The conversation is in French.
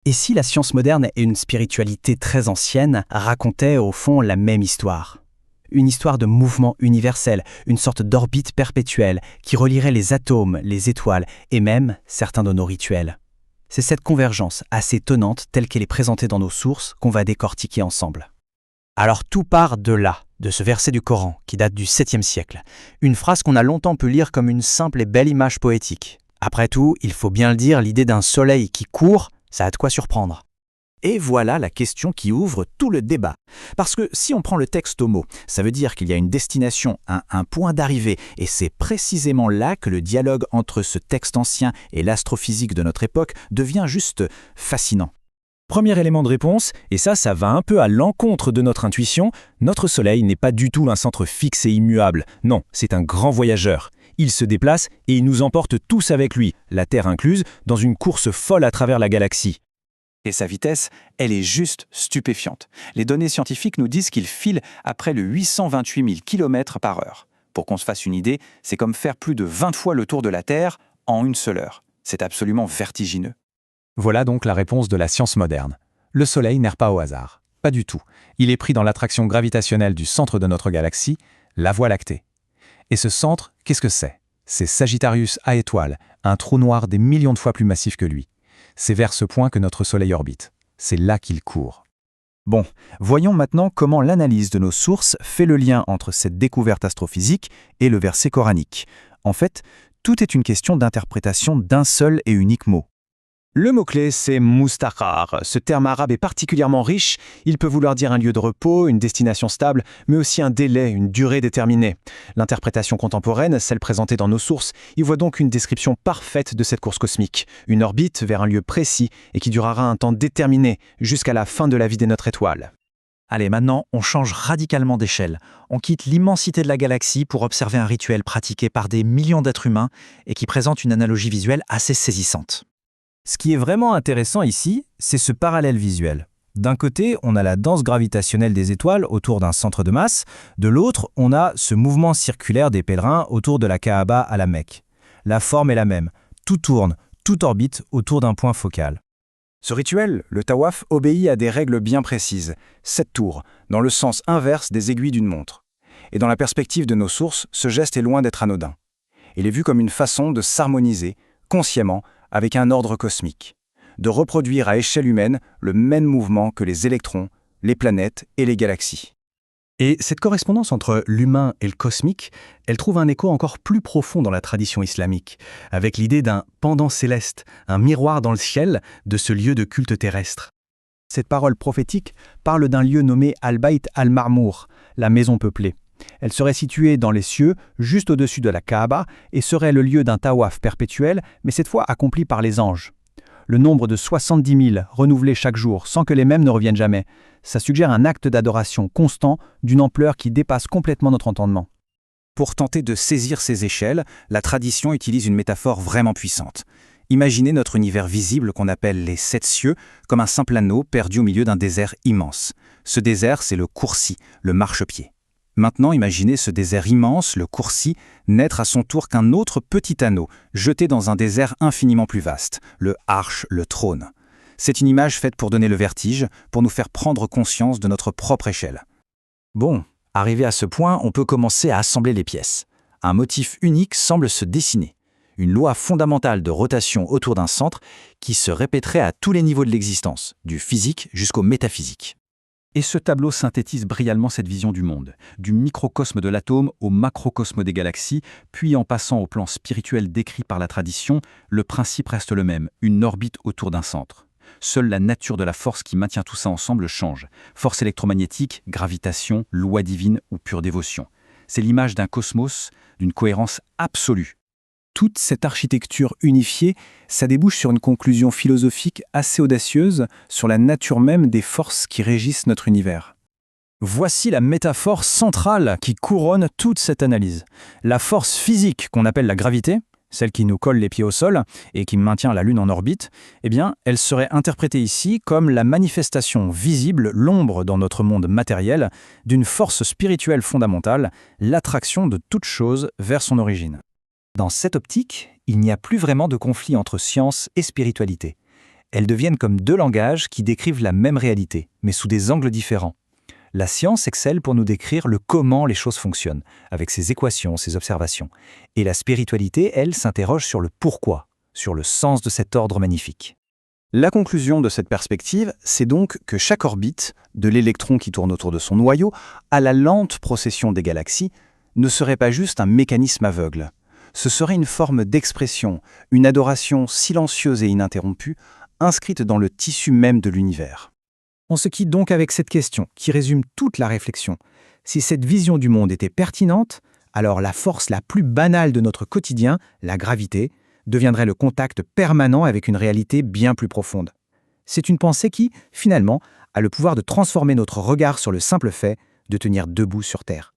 Et si la science moderne et une spiritualité très ancienne racontaient au fond la même histoire? Une histoire de mouvement universel, une sorte d'orbite perpétuelle qui relierait les atomes, les étoiles et même certains de nos rituels. C'est cette convergence assez étonnante telle qu'elle est présentée dans nos sources qu'on va décortiquer ensemble. Alors tout part de là, de ce verset du Coran qui date du 7e siècle. Une phrase qu'on a longtemps pu lire comme une simple et belle image poétique. Après tout, il faut bien le dire, l'idée d'un soleil qui court, ça a de quoi surprendre. Et voilà la question qui ouvre tout le débat. Parce que si on prend le texte au mot, ça veut dire qu'il y a une destination, un point d'arrivée, et c'est précisément là que le dialogue entre ce texte ancien et l'astrophysique de notre époque devient juste fascinant. Premier élément de réponse, et ça va un peu à l'encontre de notre intuition, notre Soleil n'est pas du tout un centre fixe et immuable. Non, c'est un grand voyageur. Il se déplace et il nous emporte tous avec lui, la Terre incluse, dans une course folle à travers la galaxie. Et sa vitesse, elle est juste stupéfiante. Les données scientifiques nous disent qu'il file à près de 828 000 km par heure. Pour qu'on se fasse une idée, c'est comme faire plus de 20 fois le tour de la Terre en une seule heure. C'est absolument vertigineux. Voilà donc la réponse de la science moderne. Le Soleil n'erre pas au hasard. Pas du tout. Il est pris dans l'attraction gravitationnelle du centre de notre galaxie, la Voie lactée. Et ce centre, qu'est-ce que c'est? C'est Sagittarius A étoile, un trou noir des millions de fois plus massif que lui. C'est vers ce point que notre Soleil orbite. C'est là qu'il court. Bon, voyons maintenant comment l'analyse de nos sources fait le lien entre cette découverte astrophysique et le verset coranique. En fait, tout est une question d'interprétation d'un seul et unique mot. Le mot-clé, c'est mustaqar. Ce terme arabe est particulièrement riche. Il peut vouloir dire un lieu de repos, une destination stable, mais aussi un délai, une durée déterminée. L'interprétation contemporaine, celle présentée dans nos sources, y voit donc une description parfaite de cette course cosmique. Une orbite vers un lieu précis et qui durera un temps déterminé, jusqu'à la fin de la vie de notre étoile. Allez, maintenant, on change radicalement d'échelle. On quitte l'immensité de la galaxie pour observer un rituel pratiqué par des millions d'êtres humains et qui présente une analogie visuelle assez saisissante. Ce qui est vraiment intéressant ici, c'est ce parallèle visuel. D'un côté, on a la danse gravitationnelle des étoiles autour d'un centre de masse, de l'autre, on a ce mouvement circulaire des pèlerins autour de la Kaaba à la Mecque. La forme est la même, tout tourne, tout orbite autour d'un point focal. Ce rituel, le tawaf, obéit à des règles bien précises. 7 tours, dans le sens inverse des aiguilles d'une montre. Et dans la perspective de nos sources, ce geste est loin d'être anodin. Il est vu comme une façon de s'harmoniser, consciemment, avec un ordre cosmique, de reproduire à échelle humaine le même mouvement que les électrons, les planètes et les galaxies. Et cette correspondance entre l'humain et le cosmique, elle trouve un écho encore plus profond dans la tradition islamique, avec l'idée d'un pendant céleste, un miroir dans le ciel de ce lieu de culte terrestre. Cette parole prophétique parle d'un lieu nommé Al-Bayt al-Marmour, la maison peuplée. Elle serait située dans les cieux, juste au-dessus de la Kaaba, et serait le lieu d'un tawaf perpétuel, mais cette fois accompli par les anges. Le nombre de 70 000 renouvelés chaque jour, sans que les mêmes ne reviennent jamais, ça suggère un acte d'adoration constant d'une ampleur qui dépasse complètement notre entendement. Pour tenter de saisir ces échelles, la tradition utilise une métaphore vraiment puissante. Imaginez notre univers visible qu'on appelle les 7 cieux comme un simple anneau perdu au milieu d'un désert immense. Ce désert, c'est le Kursi, le marchepied. Maintenant, imaginez ce désert immense, le Kursi, naître à son tour qu'un autre petit anneau, jeté dans un désert infiniment plus vaste, le Arsh, le trône. C'est une image faite pour donner le vertige, pour nous faire prendre conscience de notre propre échelle. Bon, arrivé à ce point, on peut commencer à assembler les pièces. Un motif unique semble se dessiner. Une loi fondamentale de rotation autour d'un centre qui se répéterait à tous les niveaux de l'existence, du physique jusqu'au métaphysique. Et ce tableau synthétise brillamment cette vision du monde, du microcosme de l'atome au macrocosme des galaxies, puis en passant au plan spirituel décrit par la tradition, le principe reste le même, une orbite autour d'un centre. Seule la nature de la force qui maintient tout ça ensemble change. Force électromagnétique, gravitation, loi divine ou pure dévotion. C'est l'image d'un cosmos, d'une cohérence absolue. Toute cette architecture unifiée, ça débouche sur une conclusion philosophique assez audacieuse sur la nature même des forces qui régissent notre univers. Voici la métaphore centrale qui couronne toute cette analyse. La force physique qu'on appelle la gravité, celle qui nous colle les pieds au sol et qui maintient la Lune en orbite, eh bien, elle serait interprétée ici comme la manifestation visible, l'ombre dans notre monde matériel, d'une force spirituelle fondamentale, l'attraction de toute chose vers son origine. Dans cette optique, il n'y a plus vraiment de conflit entre science et spiritualité. Elles deviennent comme deux langages qui décrivent la même réalité, mais sous des angles différents. La science excelle pour nous décrire le comment les choses fonctionnent, avec ses équations, ses observations. Et la spiritualité, elle, s'interroge sur le pourquoi, sur le sens de cet ordre magnifique. La conclusion de cette perspective, c'est donc que chaque orbite, de l'électron qui tourne autour de son noyau à la lente procession des galaxies, ne serait pas juste un mécanisme aveugle. Ce serait une forme d'expression, une adoration silencieuse et ininterrompue, inscrite dans le tissu même de l'univers. On se quitte donc avec cette question, qui résume toute la réflexion. Si cette vision du monde était pertinente, alors la force la plus banale de notre quotidien, la gravité, deviendrait le contact permanent avec une réalité bien plus profonde. C'est une pensée qui, finalement, a le pouvoir de transformer notre regard sur le simple fait de tenir debout sur Terre.